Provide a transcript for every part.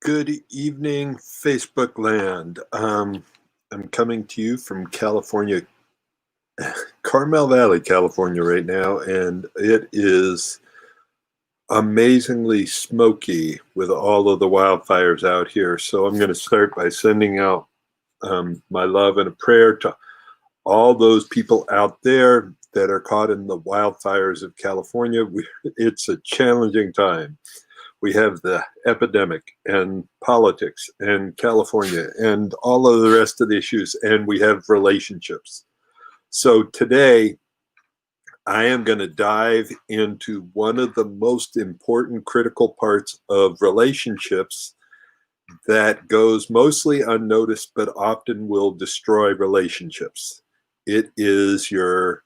Good evening, Facebook land. I'm coming to you from California, Carmel Valley, California, right now, and it is amazingly smoky with all of the wildfires out here. So I'm going to start by sending out my love and a prayer to all those people out there that are caught in the wildfires of California. It's a challenging time. We have the epidemic and politics and California and all of the rest of the issues, and we have relationships. So today, I am going to dive into one of the most important critical parts of relationships that goes mostly unnoticed, but often will destroy relationships. It is your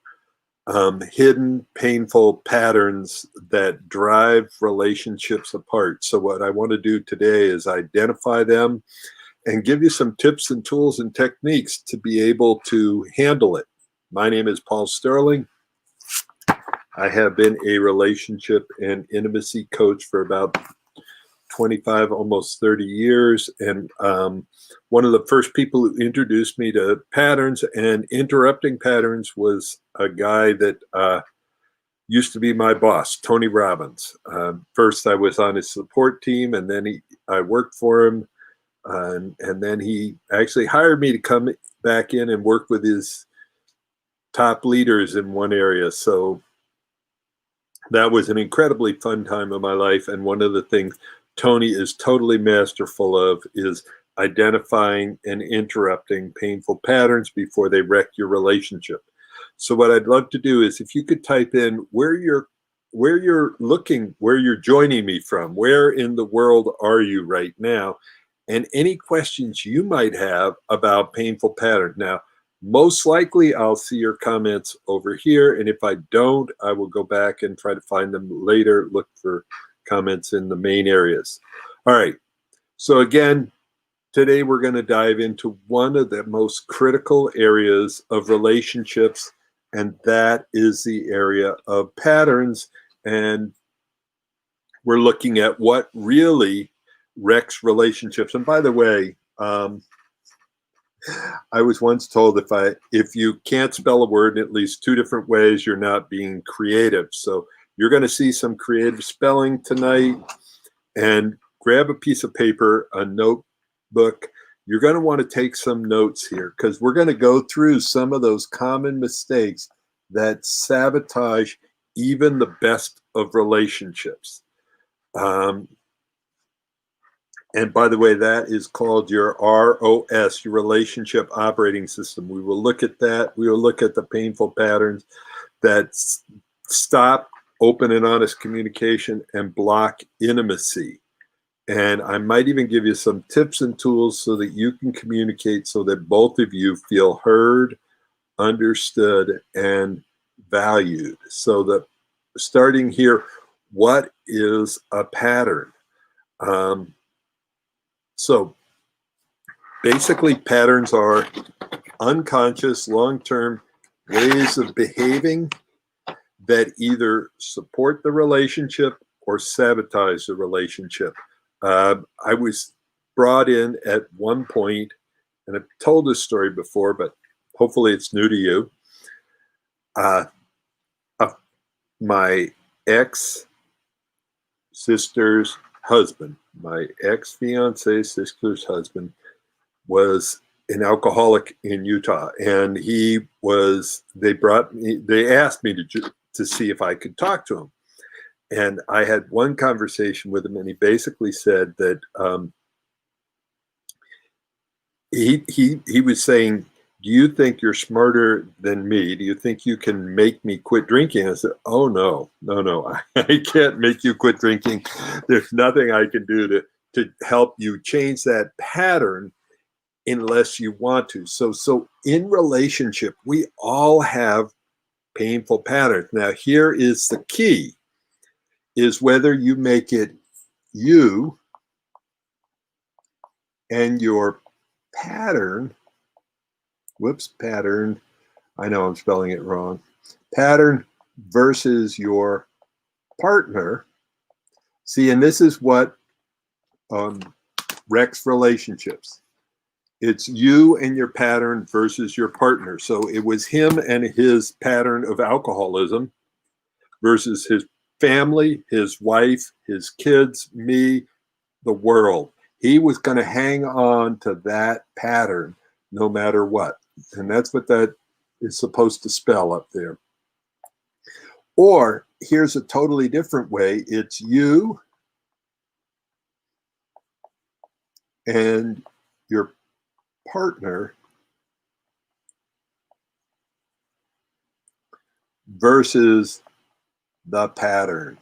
hidden, painful patterns that drive relationships apart. So what I want to do today is identify them and give you some tips and tools and techniques to be able to handle it. My name is Paul Sterling. I have been a relationship and intimacy coach for about 25, almost 30 years. And one of the first people who introduced me to patterns and interrupting patterns was a guy that used to be my boss, Tony Robbins. First, I was on his support team, and then I worked for him. And then he actually hired me to come back in and work with his top leaders in one area. So that was an incredibly fun time of my life. And one of the things Tony is totally masterful of is identifying and interrupting painful patterns before they wreck your relationship. So what I'd love to do is if you could type in where you're looking, where you're joining me from, where in the world are you right now, and any questions you might have about painful patterns. Now, most likely I'll see your comments over here, and if I don't, I will go back and try to find them later, look for comments in the main areas. All right, so again, today we're going to dive into one of the most critical areas of relationships, and that is the area of patterns. And we're looking at what really wrecks relationships. And by the way, I was once told if you can't spell a word in at least two different ways, you're not being creative. So you're going to see some creative spelling tonight, and grab a piece of paper, a notebook. You're going to want to take some notes here because we're going to go through some of those common mistakes that sabotage even the best of relationships. And by the way, that is called your ROS, your relationship operating system. We will look at that. We will look at the painful patterns that stop open and honest communication and block intimacy. And I might even give you some tips and tools so that you can communicate so that both of you feel heard, understood, and valued. So that starting here, what is a pattern? So basically, patterns are unconscious, long-term ways of behaving that either support the relationship or sabotage the relationship. I was brought in at one point, and I've told this story before, but hopefully it's new to you. My ex-sister's husband, my ex-fiance's sister's husband, was an alcoholic in Utah, and they asked me to see if I could talk to him. And I had one conversation with him, and he basically said that he was saying, "Do you think you're smarter than me? Do you think you can make me quit drinking?" I said, "Oh, no, I can't make you quit drinking. There's nothing I can do to help you change that pattern unless you want to." So in relationship, we all have painful patterns. Now, here is the key, is whether you make it you and your pattern, pattern, I know I'm spelling it wrong, pattern versus your partner. See, and this is what wrecks relationships. It's you and your pattern versus your partner. So it was him and his pattern of alcoholism versus his family, his wife, his kids, me, the world. He was going to hang on to that pattern no matter what. And that's what that is supposed to spell up there. Or here's a totally different way. It's you and your partner versus the pattern.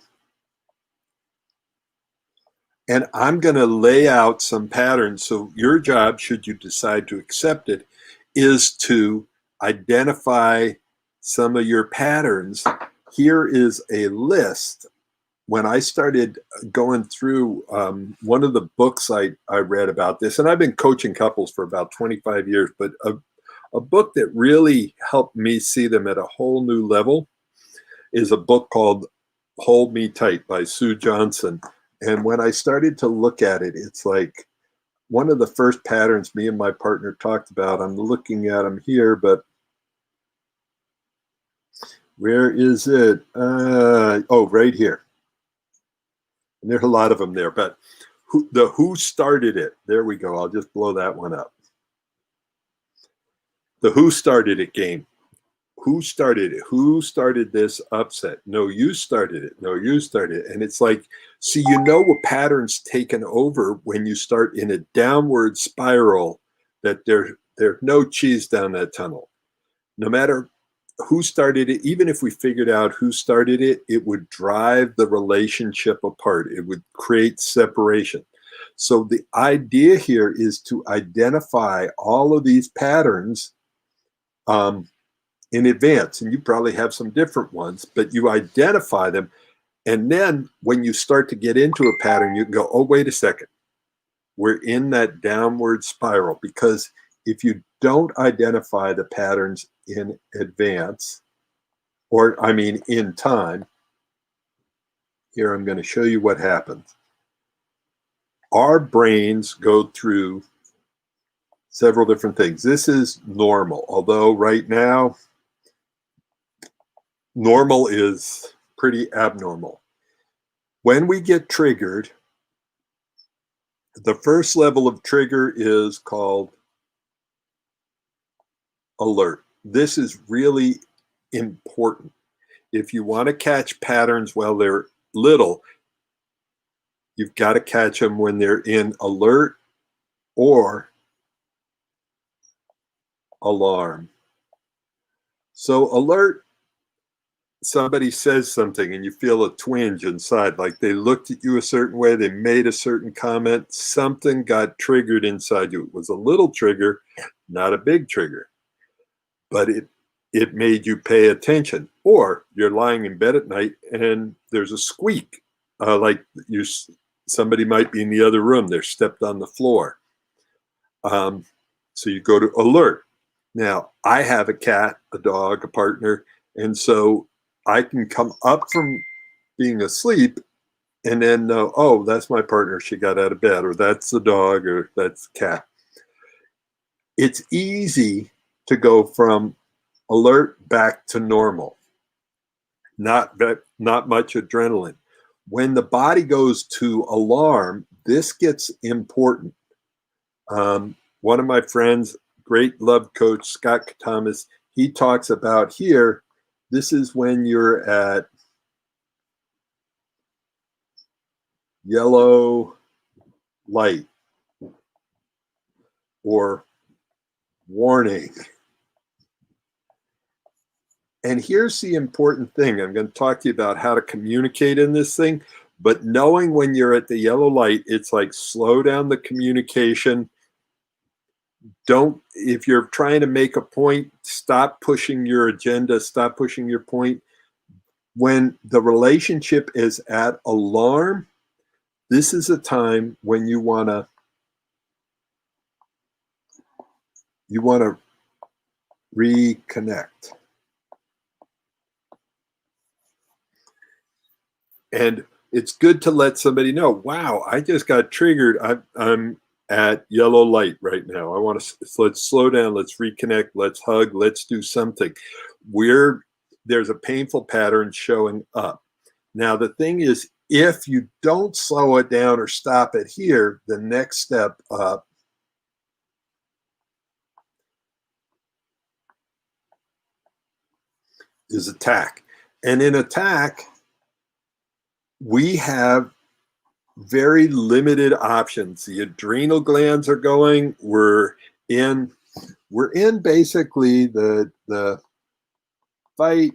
And I'm going to lay out some patterns. So your job, should you decide to accept it, is to identify some of your patterns. Here is a list. When I started going through one of the books I read about this, and I've been coaching couples for about 25 years, but a book that really helped me see them at a whole new level is a book called Hold Me Tight by Sue Johnson. And when I started to look at it, it's like one of the first patterns me and my partner talked about. I'm looking at them here, but where is it? Oh, right here. And there's a lot of them there, but who started it? There we go. I'll just blow that one up. The who started it game. Who started it? Who started this upset? No, you started it. No, you started it. And it's like, see, you know what pattern's taken over when you start in a downward spiral, that there's no cheese down that tunnel. No matter who started it, even if we figured out who started it, it would drive the relationship apart. It would create separation. So the idea here is to identify all of these patterns in advance, and you probably have some different ones, but you identify them. And then when you start to get into a pattern, you can go, oh, wait a second. We're in that downward spiral. Because if you don't identify the patterns in advance, or I mean in time, here I'm going to show you what happens. Our brains go through several different things. This is normal, although right now, normal is pretty abnormal. When we get triggered, the first level of trigger is called alert. This is really important. If you want to catch patterns while they're little, you've got to catch them when they're in alert or alarm. So alert, somebody says something and you feel a twinge inside, like they looked at you a certain way, they made a certain comment, something got triggered inside you. It was a little trigger, not a big trigger, but it made you pay attention. Or you're lying in bed at night and there's a squeak, like somebody might be in the other room, they're stepped on the floor. So you go to alert. Now, I have a cat, a dog, a partner, and so I can come up from being asleep and then know, oh, that's my partner, she got out of bed, or that's the dog, or that's the cat. It's easy to go from alert back to normal. Not much adrenaline. When the body goes to alarm, this gets important. One of my friends, great love coach, Scott Thomas, he talks about here, this is when you're at yellow light or warning. And here's the important thing. I'm going to talk to you about how to communicate in this thing, but knowing when you're at the yellow light, it's like slow down the communication. If you're trying to make a point, stop pushing your agenda, stop pushing your point. When the relationship is at alarm, this is a time when you want to reconnect. And it's good to let somebody know, wow, I just got triggered. I'm at yellow light right now. I want to, let's slow down, let's reconnect, let's hug, let's do something. There's a painful pattern showing up. Now, the thing is, if you don't slow it down or stop it here, the next step up is attack. And in attack, we have very limited options. The adrenal glands are going. We're in basically the fight,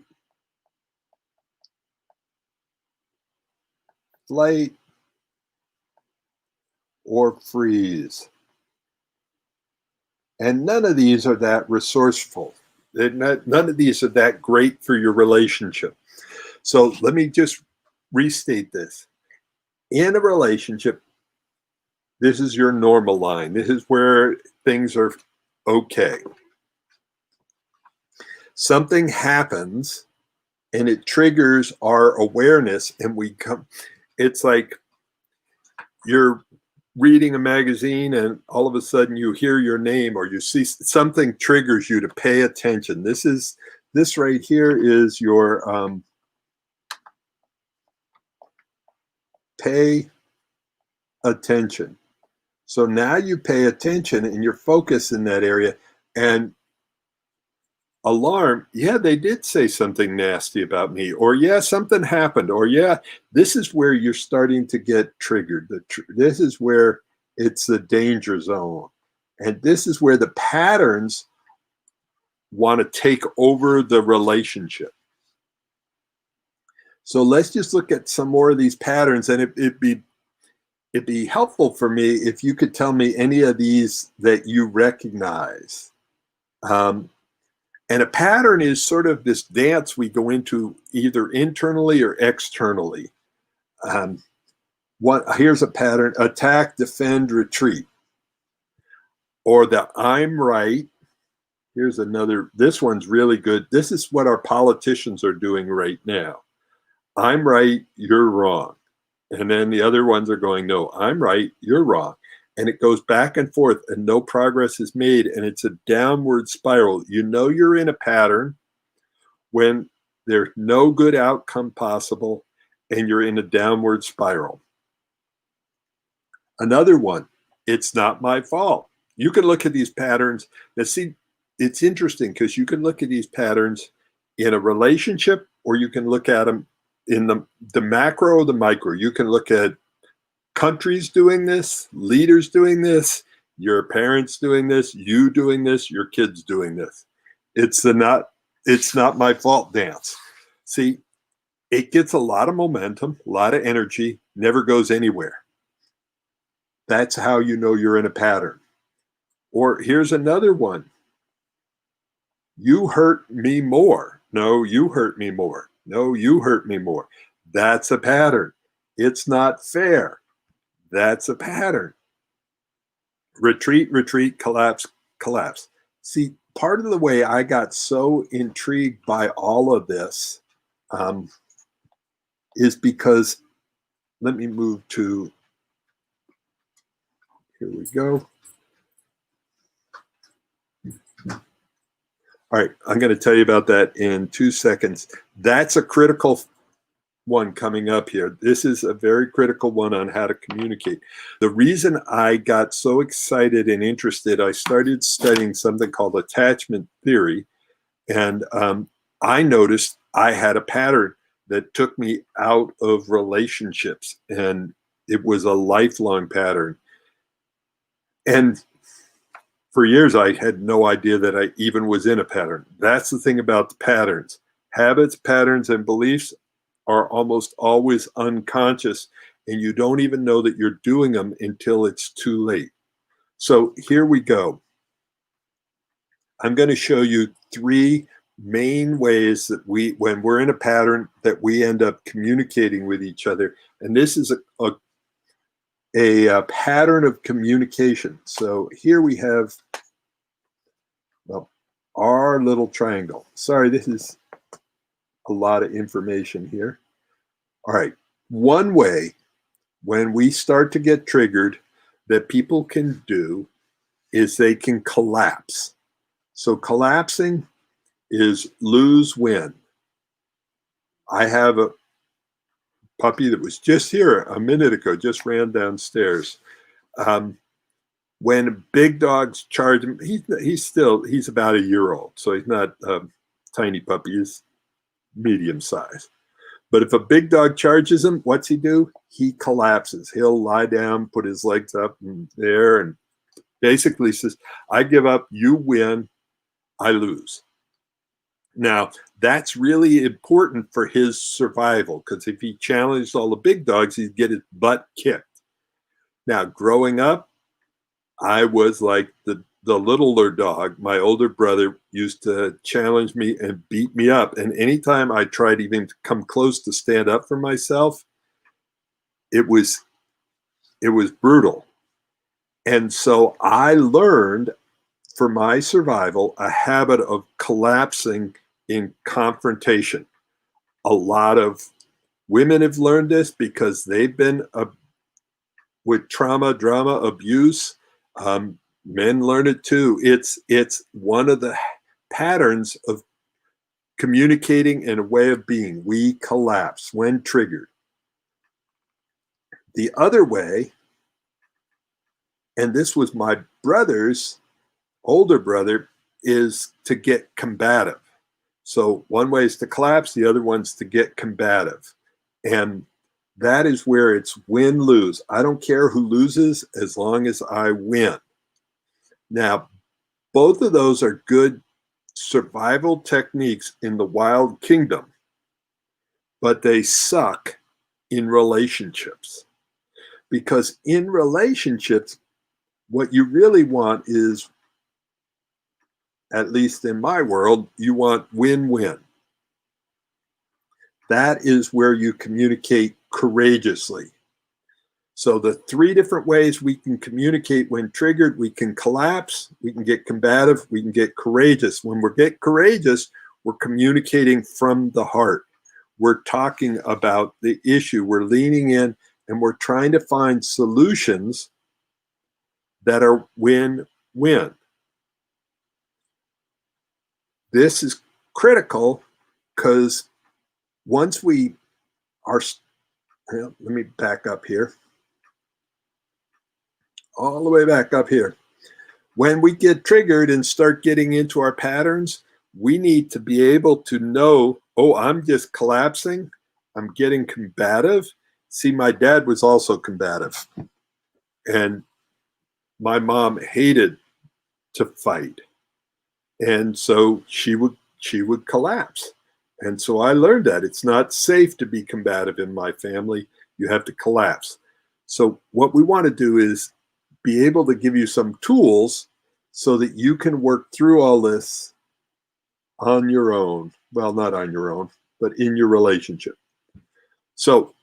flight, or freeze. And none of these are that resourceful. None of these are that great for your relationship. So let me just restate this. In a relationship, this is your normal line. This is where things are okay. Something happens and it triggers our awareness, and we come, it's like you're reading a magazine and all of a sudden you hear your name or you see something triggers you to pay attention. This right here is your pay attention. So now you pay attention and you're focused in that area. And alarm, yeah, they did say something nasty about me, or yeah, something happened, or yeah, this is where you're starting to get triggered. This is where it's the danger zone. And this is where the patterns want to take over the relationship. So let's just look at some more of these patterns, and it'd be helpful for me if you could tell me any of these that you recognize. And a pattern is sort of this dance we go into either internally or externally. Here's a pattern: attack, defend, retreat. Or the I'm right. Here's another, this one's really good. This is what our politicians are doing right now. I'm right, you're wrong. And then the other ones are going, no, I'm right, you're wrong. And it goes back and forth and no progress is made. And it's a downward spiral. You know you're in a pattern when there's no good outcome possible and you're in a downward spiral. Another one, it's not my fault. You can look at these patterns. Now, see, it's interesting because you can look at these patterns in a relationship, or you can look at them in the macro or the micro. You can look at countries doing this, leaders doing this, your parents doing this, you doing this, your kids doing this. It's not my fault dance. See, it gets a lot of momentum, a lot of energy, never goes anywhere. That's how you know you're in a pattern. Or here's another one. You hurt me more. No, you hurt me more. No, you hurt me more. That's a pattern. It's not fair. That's a pattern. Retreat, retreat, collapse, collapse. See, part of the way I got so intrigued by all of this is because, let me move to, here we go. All right, I'm going to tell you about that in 2 seconds. That's a critical one coming up here. This is a very critical one on how to communicate. The reason I got so excited and interested, I started studying something called attachment theory, and I noticed I had a pattern that took me out of relationships, and it was a lifelong pattern. And for years, I had no idea that I even was in a pattern. That's the thing about the patterns. Habits, patterns, and beliefs are almost always unconscious, and you don't even know that you're doing them until it's too late. So here we go. I'm going to show you 3 main ways that when we're in a pattern, that we end up communicating with each other. And this is a pattern of communication. So here we have, well, our little triangle. Sorry, this is a lot of information here. All right. One way, when we start to get triggered, that people can do is they can collapse. So collapsing is lose, win. I have a puppy that was just here a minute ago, just ran downstairs. When big dogs charge him, he's about a year old, so he's not a tiny puppy, he's medium size. But if a big dog charges him, what's he do? He collapses. He'll lie down, put his legs up in there, and basically says, I give up, you win, I lose. Now, that's really important for his survival, because if he challenged all the big dogs, he'd get his butt kicked. Now, growing up, I was like the littler dog. My older brother used to challenge me and beat me up. And anytime I tried even to come close to stand up for myself, it was brutal. And so I learned, for my survival, a habit of collapsing in confrontation. A lot of women have learned this because they've been with trauma, drama, abuse. Men learn it too. It's one of the patterns of communicating and a way of being. We collapse when triggered. The other way, and this was my brother's older brother, is to get combative. So one way is to collapse, the other one's to get combative. And that is where it's win-lose. I don't care who loses as long as I win. Now, both of those are good survival techniques in the wild kingdom, but they suck in relationships. Because in relationships, what you really want is, at least in my world, you want win-win. That is where you communicate courageously. So the three different ways we can communicate when triggered: we can collapse, we can get combative, we can get courageous. When we get courageous, we're communicating from the heart. We're talking about the issue. We're leaning in and we're trying to find solutions that are win-win. This is critical because once we are, let me back up here. All the way back up here. When we get triggered and start getting into our patterns, we need to be able to know, oh, I'm just collapsing. I'm getting combative. See, my dad was also combative. And my mom hated to fight. And so she would collapse. And so I learned that it's not safe to be combative in my family. You have to collapse. So what we want to do is be able to give you some tools so that you can work through all this on your own. Well, not on your own, but in your relationship. So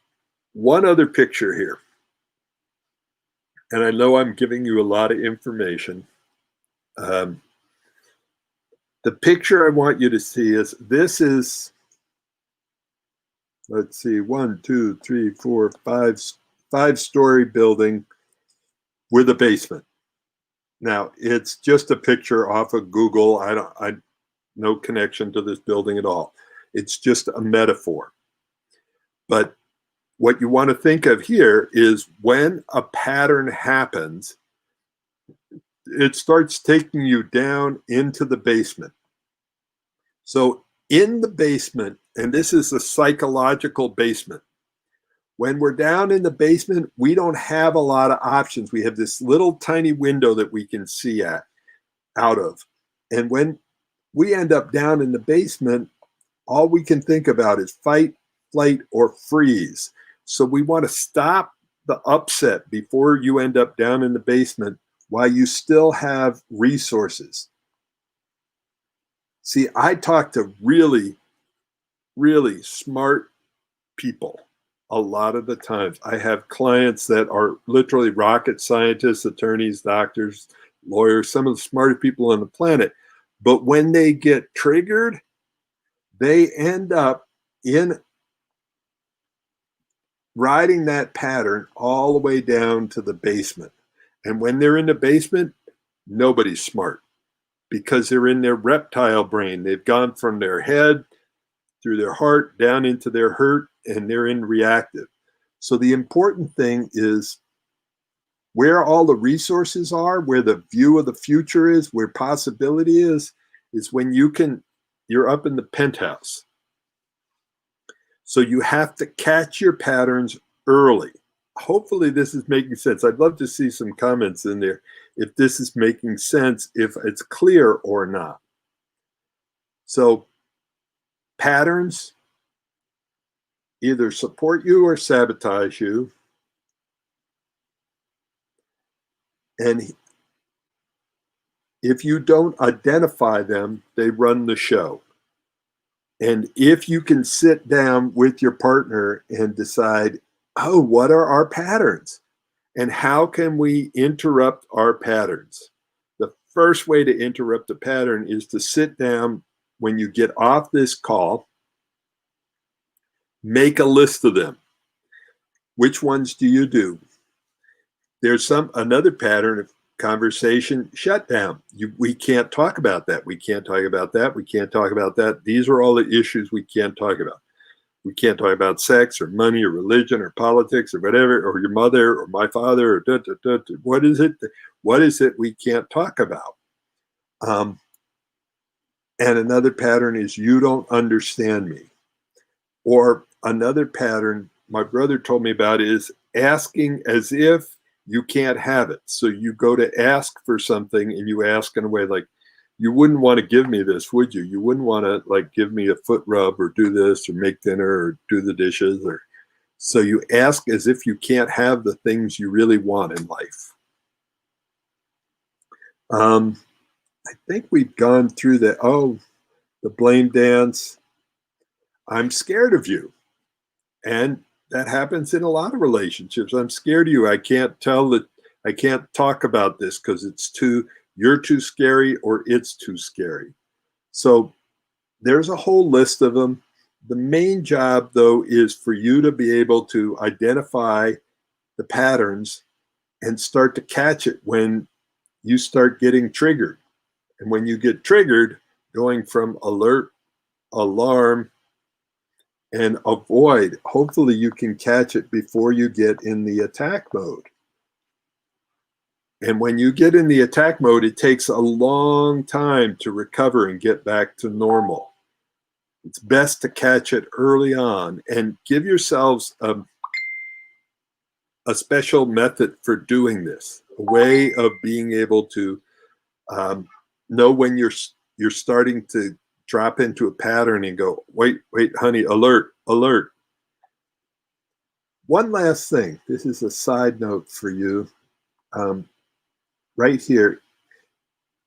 one other picture here. And I know I'm giving you a lot of information. The picture I want you to see is, this is, let's see, 1, 2, 3, 4, 5-story building with a basement. Now, it's just a picture off of Google. I no connection to this building at all. It's just a metaphor. But what you want to think of here is, when a pattern happens, it starts taking you down into the basement. So in the basement, and this is a psychological basement, when we're down in the basement, we don't have a lot of options. We have this little tiny window that we can see out of. And when we end up down in the basement, all we can think about is fight, flight, or freeze. So we want to stop the upset before you end up down in the basement while you still have resources. See, I talk to really, really smart people a lot of the times. I have clients that are literally rocket scientists, attorneys, doctors, lawyers, some of the smartest people on the planet. But when they get triggered, they end up in riding that pattern all the way down to the basement. And when they're in the basement, nobody's smart because they're in their reptile brain. They've gone from their head through their heart down into their hurt, and they're in reactive. So the important thing is where all the resources are, where the view of the future is, where possibility is when you're up in the penthouse. So you have to catch your patterns early. Hopefully this is making sense. I'd love to see some comments in there if this is making sense, if it's clear or not. So patterns either support you or sabotage you. And if you don't identify them, they run the show. And if you can sit down with your partner and decide, oh, what are our patterns? And how can we interrupt our patterns? The first way to interrupt a pattern is to sit down when you get off this call, make a list of them. Which ones do you do? There's another pattern of conversation shutdown. We can't talk about that. We can't talk about that. We can't talk about that. These are all the issues we can't talk about. We can't talk about sex or money or religion or politics or whatever, or your mother or my father or what is it? What is it we can't talk about? And another pattern is you don't understand me. Or another pattern my brother told me about is asking as if you can't have it. So you go to ask for something and you ask in a way like, you wouldn't want to give me this, would you? You wouldn't want to like give me a foot rub or do this or make dinner or do the dishes. Or so you ask as if you can't have the things you really want in life. I think we've gone through the blame dance. I'm scared of you. And that happens in a lot of relationships. I'm scared of you. I can't talk about this because you're too scary or it's too scary. So there's a whole list of them. The main job, though, is for you to be able to identify the patterns and start to catch it when you start getting triggered. And when you get triggered, going from alert, alarm, and avoid, hopefully you can catch it before you get in the attack mode. And when you get in the attack mode, it takes a long time to recover and get back to normal. It's best to catch it early on and give yourselves a special method for doing this, a way of being able to know when you're starting to drop into a pattern and go, wait, honey, alert. One last thing. This is a side note for you. Right here.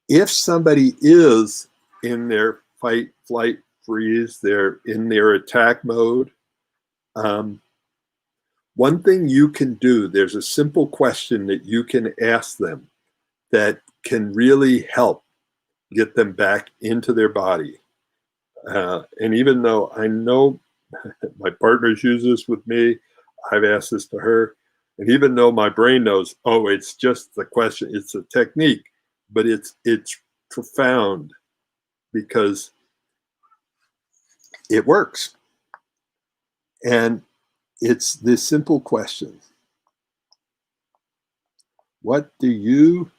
If somebody is in their fight, flight, freeze, they're in their attack mode, one thing you can do, there's a simple question that you can ask them that can really help get them back into their body. And even though I know my partners use this with me, I've asked this to her, and even though my brain knows, oh, it's just the question, it's a technique, but it's profound because it works. And it's this simple question. What do you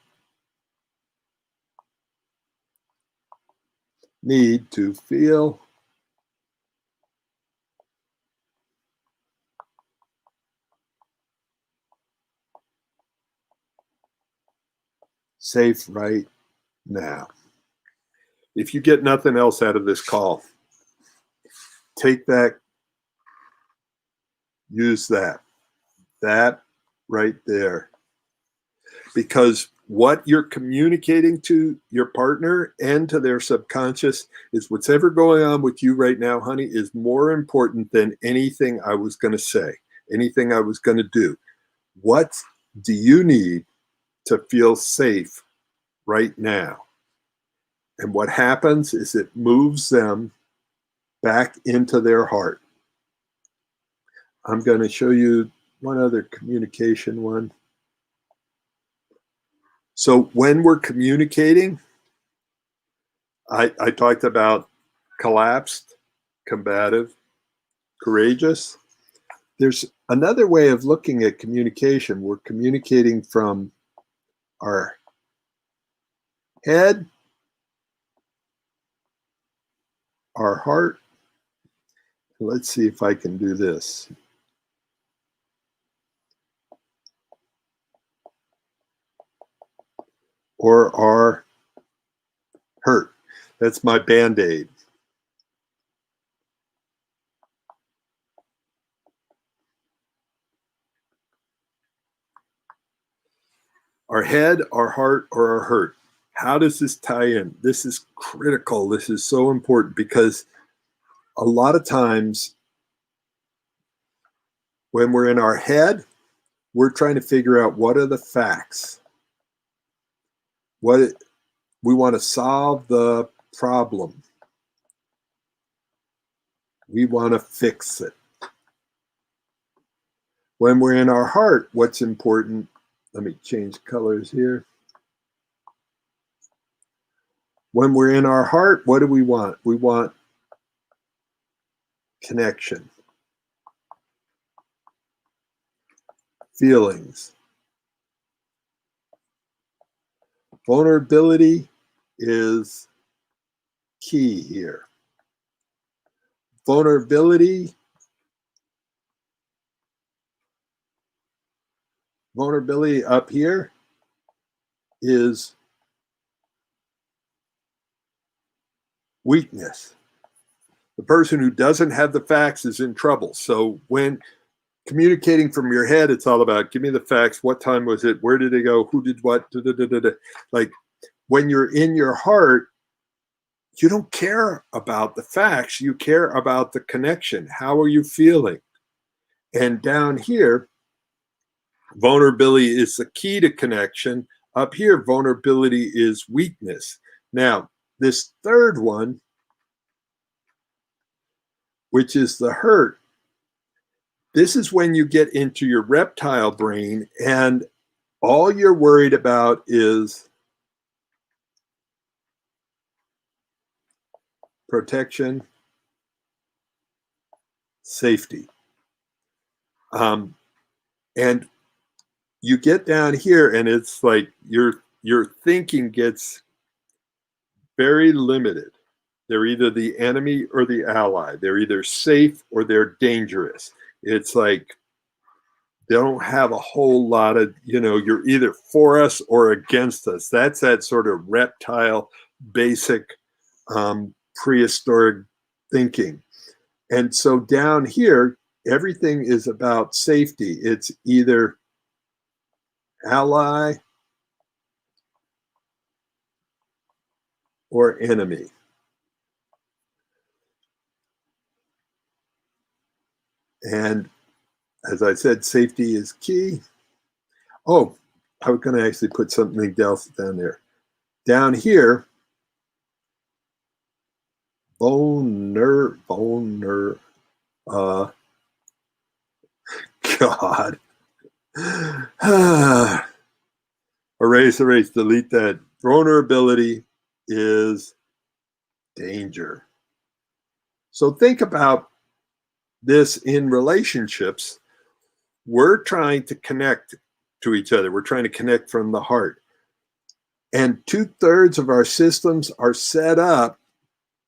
need to feel safe right now? If you get nothing else out of this call, take that, use that right there. Because what you're communicating to your partner and to their subconscious is whatever going on with you right now, honey, is more important than anything I was going to say, anything I was going to do. What do you need to feel safe right now? And what happens is it moves them back into their heart. I'm going to show you one other communication one. So when we're communicating, I talked about collapsed, combative, courageous. There's another way of looking at communication. We're communicating from our head, our heart. Let's see if I can do this. Or our hurt. That's my Band-Aid. Our head, our heart, or our hurt. How does this tie in? This is critical. This is so important because a lot of times when we're in our head, we're trying to figure out what are the facts. We want to solve the problem. We want to fix it. When we're in our heart, what's important? Let me change colors here. When we're in our heart, what do we want? We want connection, feelings. Vulnerability is key here. Vulnerability up here is weakness. The person who doesn't have the facts is in trouble. So when communicating from your head, it's all about, give me the facts. What time was it? Where did it go? Who did what? Da, da, da, da, da. Like when you're in your heart, you don't care about the facts. You care about the connection. How are you feeling? And down here, vulnerability is the key to connection. Up here, vulnerability is weakness. Now, this third one, which is the hurt, this is when you get into your reptile brain and all you're worried about is protection, safety. And you get down here and it's like your thinking gets very limited. They're either the enemy or the ally. They're either safe or they're dangerous. It's like they don't have a whole lot of, you're either for us or against us. That's that sort of reptile, basic, prehistoric thinking. And so down here, everything is about safety. It's either ally or enemy. And as I said, safety is key. Oh, I was going to actually put something else down there. Down here, God. Erase, delete that. Vulnerability is danger. So think about this in relationships. We're trying to connect to each other. We're trying to connect from the heart. And 2/3 of our systems are set up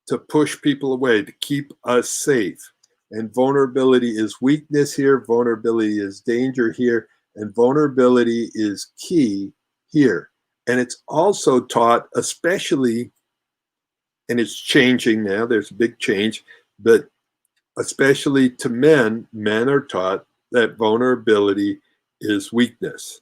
to push people away, to keep us safe. And vulnerability is weakness here. Vulnerability is danger here. And vulnerability is key here. And it's also taught, especially, and it's changing now, there's a big change, but especially to men are taught that vulnerability is weakness.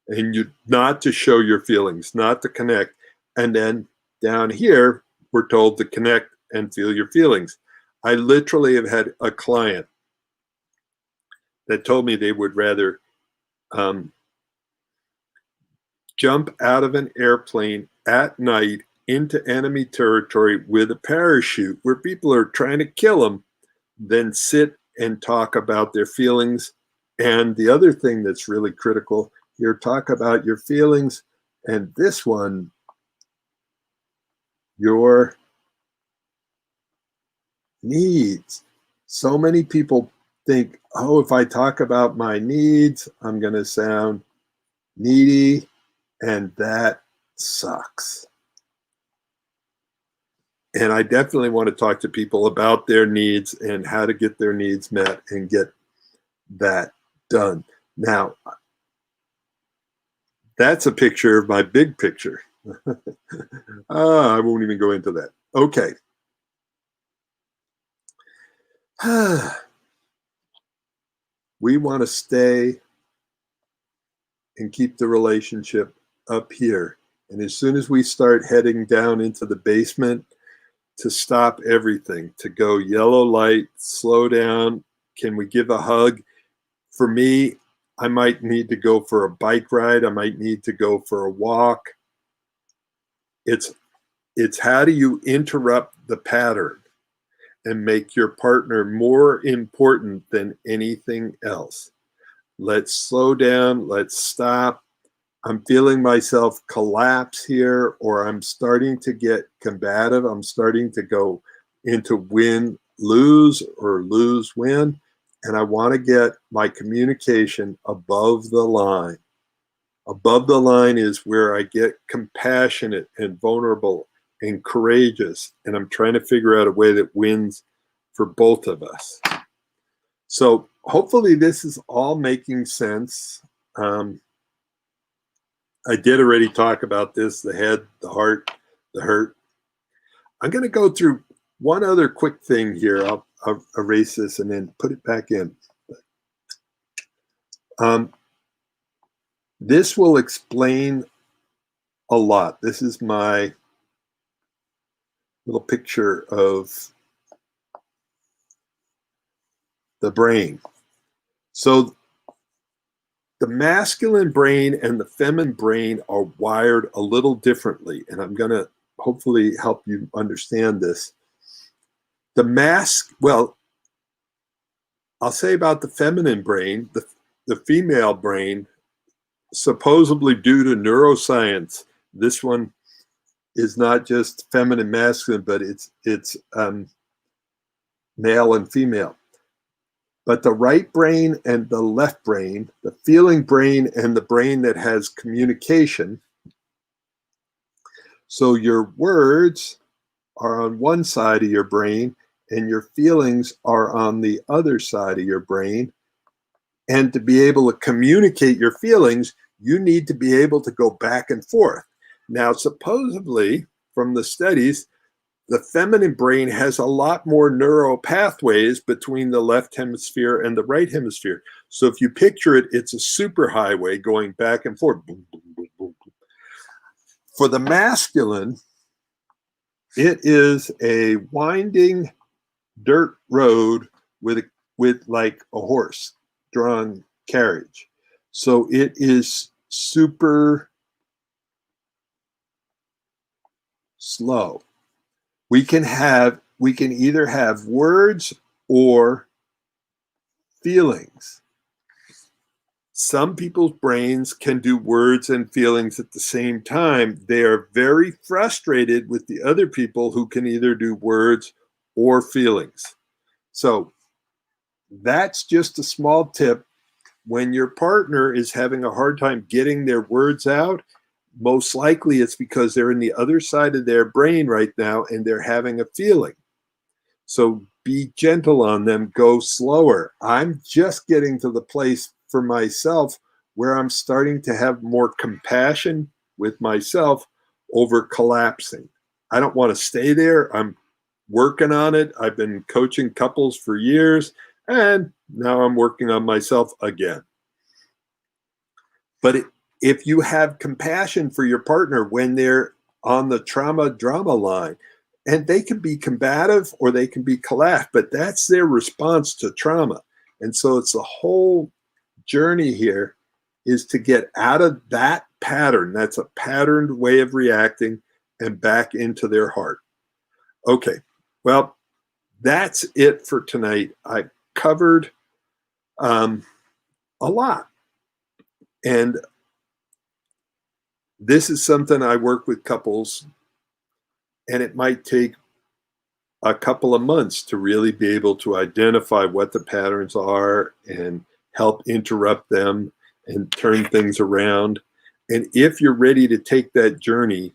And you not to show your feelings, not to connect. And then down here, we're told to connect and feel your feelings. I literally have had a client that told me they would rather jump out of an airplane at night into enemy territory with a parachute where people are trying to kill them than sit and talk about their feelings. And the other thing that's really critical here, talk about your feelings, And this one, your needs. So many people think, oh, if I talk about my needs, I'm going to sound needy, and that sucks. And I definitely want to talk to people about their needs and how to get their needs met and get that done. Now, that's a picture of my big picture. I won't even go into that. Okay. We want to stay and keep the relationship up here. And as soon as we start heading down into the basement, to stop everything, to go yellow light, slow down. Can we give a hug? For me, I might need to go for a bike ride. I might need to go for a walk. It's how do you interrupt the pattern and make your partner more important than anything else? Let's slow down. Let's stop. I'm feeling myself collapse here, or I'm starting to get combative. I'm starting to go into win, lose, or lose, win. And I want to get my communication above the line. Above the line is where I get compassionate and vulnerable and courageous. And I'm trying to figure out a way that wins for both of us. So hopefully this is all making sense. I did already talk about this, the head, the heart, the hurt. I'm going to go through one other quick thing here. I'll erase this and then put it back in. This will explain a lot. This is my little picture of the brain. So the masculine brain and the feminine brain are wired a little differently, and I'm going to hopefully help you understand this. Well, I'll say about the feminine brain, the female brain, supposedly due to neuroscience, this one is not just feminine, masculine, but it's male and female. But the right brain and the left brain, the feeling brain and the brain that has communication. So your words are on one side of your brain and your feelings are on the other side of your brain. And to be able to communicate your feelings, you need to be able to go back and forth. Now, supposedly, from the studies, the feminine brain has a lot more neural pathways between the left hemisphere and the right hemisphere. So if you picture it, it's a superhighway going back and forth. Boom, boom, boom, boom. For the masculine, it is a winding dirt road with like a horse-drawn carriage. So it is super slow. We can either have words or feelings. Some people's brains can do words and feelings at the same time. They are very frustrated with the other people who can either do words or feelings. So that's just a small tip. When your partner is having a hard time getting their words out, most likely it's because they're in the other side of their brain right now and they're having a feeling. So be gentle on them, go slower. I'm just getting to the place for myself where I'm starting to have more compassion with myself over collapsing. I don't want to stay there. I'm working on it. I've been coaching couples for years, and now I'm working on myself again. But if you have compassion for your partner when they're on the trauma drama line, and they can be combative or they can be collapsed, but that's their response to trauma. And so it's the whole journey here is to get out of that pattern. That's a patterned way of reacting and back into their heart. Okay, well, that's it for tonight. I covered a lot. And This is something I work with couples, and it might take a couple of months to really be able to identify what the patterns are and help interrupt them and turn things around. And if you're ready to take that journey,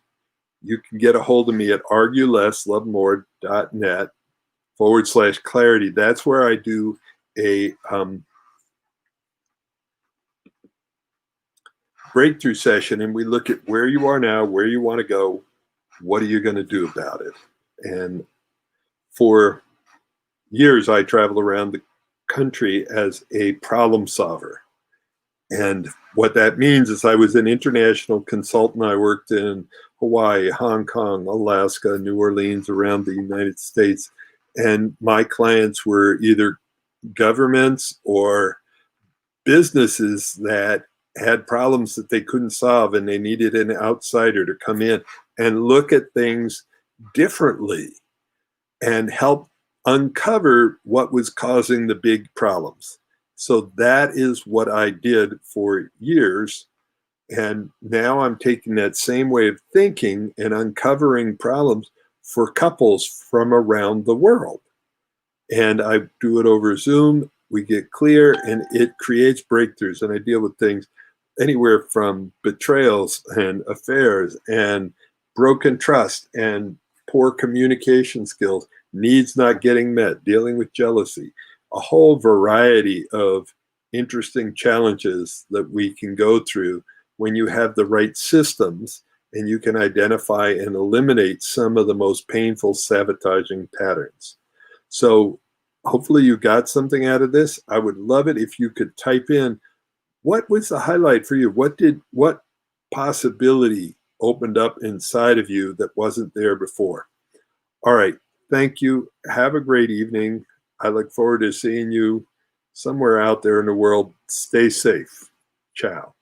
you can get a hold of me at arguelesslovemore.net/clarity. That's where I do a breakthrough session, and we look at where you are now, where you want to go, what are you going to do about it? And for years, I traveled around the country as a problem solver. And what that means is I was an international consultant. I worked in Hawaii, Hong Kong, Alaska, New Orleans, around the United States. And my clients were either governments or businesses that had problems that they couldn't solve, and they needed an outsider to come in and look at things differently and help uncover what was causing the big problems. So that is what I did for years. And now I'm taking that same way of thinking and uncovering problems for couples from around the world. And I do it over Zoom. We get clear, and it creates breakthroughs. And I deal with things anywhere from betrayals and affairs and broken trust and poor communication skills, needs not getting met, dealing with jealousy, a whole variety of interesting challenges that we can go through when you have the right systems and you can identify and eliminate some of the most painful sabotaging patterns. So hopefully you got something out of this. I would love it if you could type in, what was the highlight for you? What possibility opened up inside of you that wasn't there before? All right. Thank you. Have a great evening. I look forward to seeing you somewhere out there in the world. Stay safe. Ciao.